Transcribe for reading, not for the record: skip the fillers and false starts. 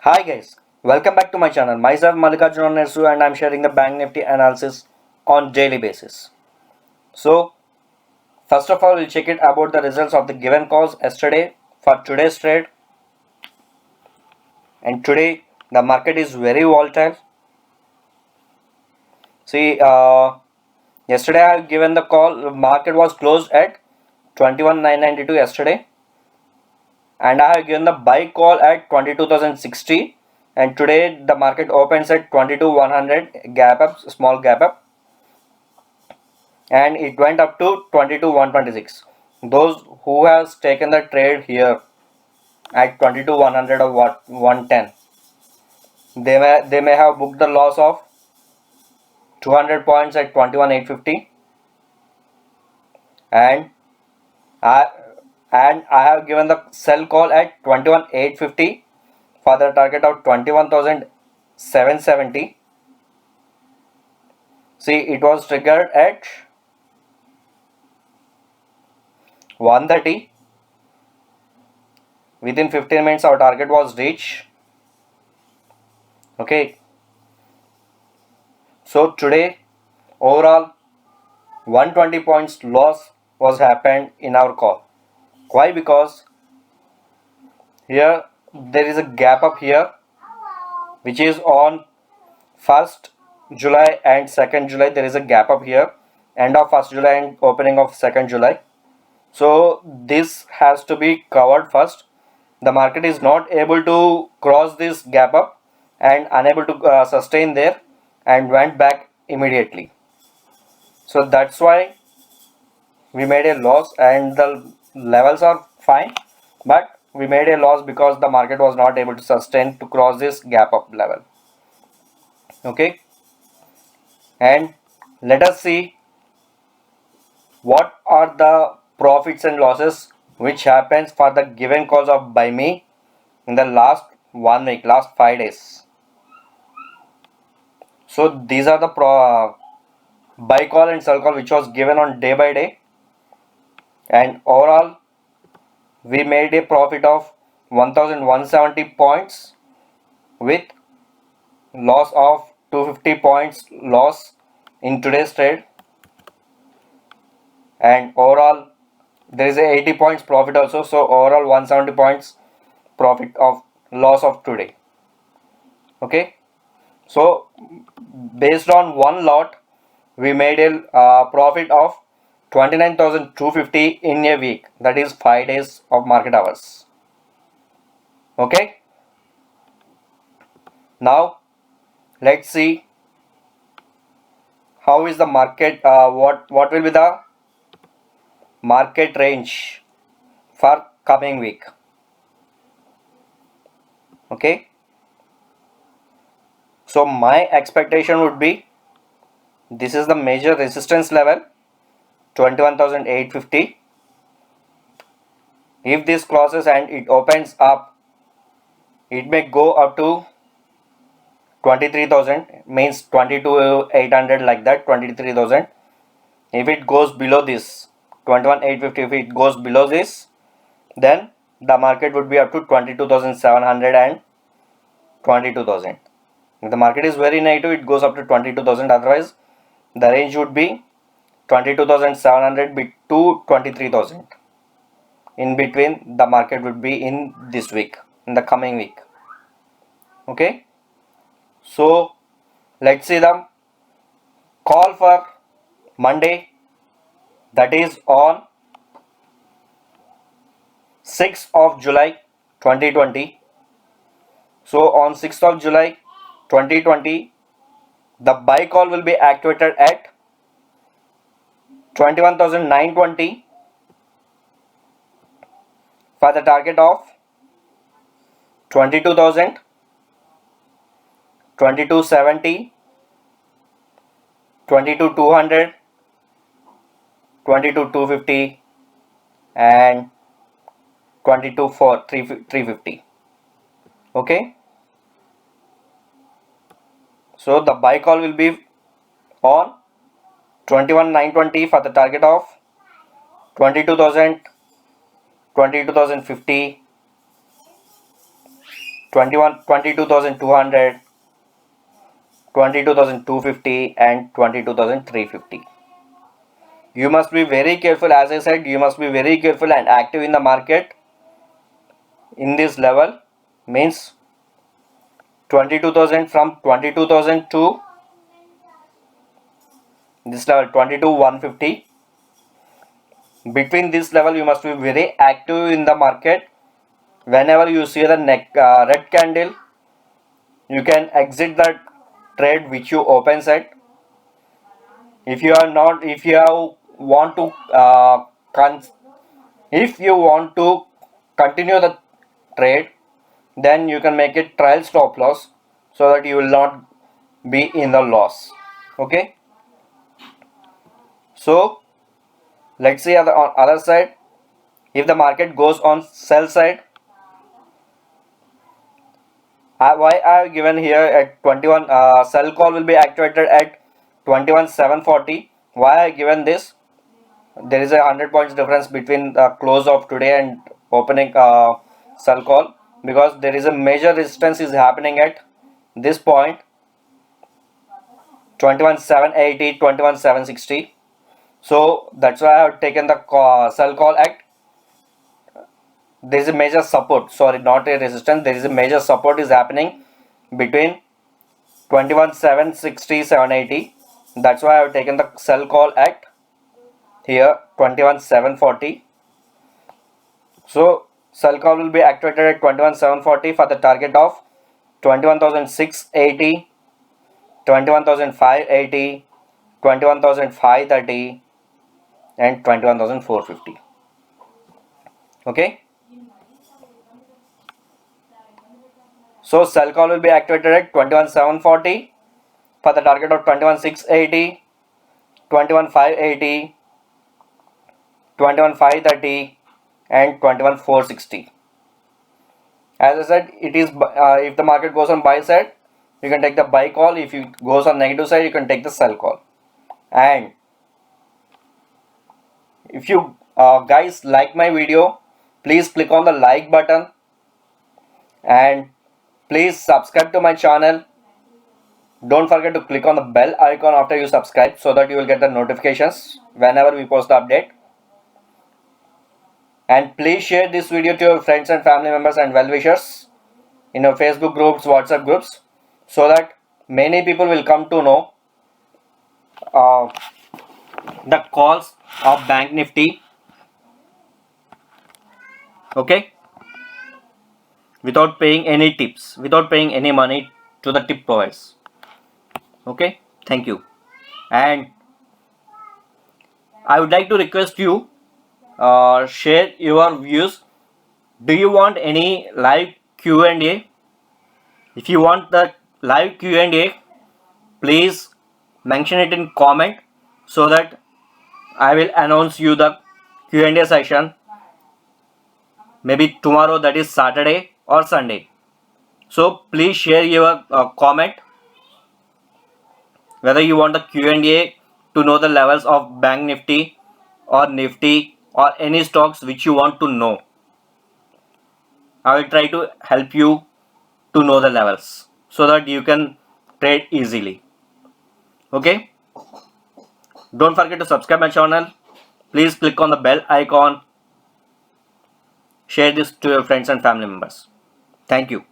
Hi guys, welcome back to my channel. Myself Mallikarjuna Nersu and I'm sharing the Bank Nifty analysis on daily basis. So first of all, we'll check it about the results of the given calls yesterday for today's trade. And today the market is very volatile. See, yesterday I have given the call. The market was closed at 21,992 yesterday, and I have given the buy call at 22,060. And today the market opens at 22,100, gap up, small gap up, and it went up to 22,126. Those who has taken the trade here at 22,100 or 110, they may have booked the loss of 200 points at 21,850, and I I have given the sell call at 21,850 for the target of 21,770. See, it was triggered at 130. Within 15 minutes our target was reached. Okay, so today overall 120 points loss was happened in our call. Why? Because here there is a gap up here which is on 1st July and 2nd July. There is a gap up here, end of 1st July and opening of 2nd July. So this has to be covered first. The market is not able to cross this gap up and unable to sustain there and went back immediately. So that's why we made a loss, and the levels are fine, but we made a loss because the market was not able to sustain to cross this gap up level. Okay, and let us see what are the profits and losses which happens for the given calls of by me in the last 1 week, last 5 days. So these are the buy call and sell call which was given on day by day, and overall we made a profit of 1170 points with loss of 250 points loss in today's trade, and overall there is a 80 points profit also. So overall 170 points profit of loss of today. Okay, so based on one lot we made a profit of 29,250 in a week, that is 5 days of market hours. Okay, now let's see how is the market, what will be the market range for coming week. Okay, so my expectation would be this is the major resistance level 21,850. If this crosses and it opens up, it may go up to 23,000, means 22,800, like that, 23,000. If it goes below this 21,850, if it goes below this, then the market would be up to 22,700 and 22,000. If the market is very negative, it goes up to 22,000. Otherwise the range would be 22,700 to 23,000. In between the market would be in this week, in the coming week. Okay, so let's see the call for Monday, that is on 6th of July 2020. So on 6th of July 2020 the buy call will be activated at 21,920 for the target of 22,000, 22,70, 22,200, 22,250 and 22,350. Okay, so the buy call will be on 21,920 for the target of 22,000, 22,050 22,200, 22,250 and 22,350. You must be very careful. As I said, you must be very careful and active in the market in this level. Means 22,000, from 22,000 to this level 22,150. Between this level you must be very active in the market. Whenever you see the red candle, you can exit the trade which you opens at. If you want to if you want to continue the trade, then you can make it trial stop loss so that you will not be in the loss. Okay, so let's see on the other side. If the market goes on sell side, why I have given here at 21, sell call will be activated at 21,740. Why I given this? There is a 100 points difference between the close of today and opening sell call, because there is a major resistance is happening at this point 21,780, 21,760. So that's why I have taken the sell call at. There is a major support, sorry, not a resistance, there is a major support is happening between 21,760, 780. That's why I have taken the sell call at here 21,740. So sell call will be activated at 21,740 for the target of 21,680, 21,580, 21,530 and 21,450. Okay, so sell call will be activated at 21,740 for the target of 21,680, 21,580, 21,530 and 21,460. As I said, it is if the market goes on buy side, you can take the buy call. If it goes on negative side, you can take the sell call. And if you guys like my video, please click on the like button and please subscribe to my channel. Don't forget to click on the bell icon after you subscribe, so that you will get the notifications whenever we post the update. And please share this video to your friends and family members and well-wishers in your Facebook groups, WhatsApp groups, so that many people will come to know the calls of Bank Nifty. Okay, without paying any tips, without paying any money to the tip providers. Okay, thank you. And I would like to request you, share your views. Do you want any live Q&A? If you want the live Q&A, please mention it in comment, so that I will announce you the Q&A session maybe tomorrow, that is Saturday or Sunday. So please share your comment whether you want the Q&A to know the levels of Bank Nifty or Nifty or any stocks which you want to know. I will try to help you to know the levels so that you can trade easily. Okay, don't forget to subscribe my channel. Please click on the bell icon. Share this to your friends and family members. Thank you.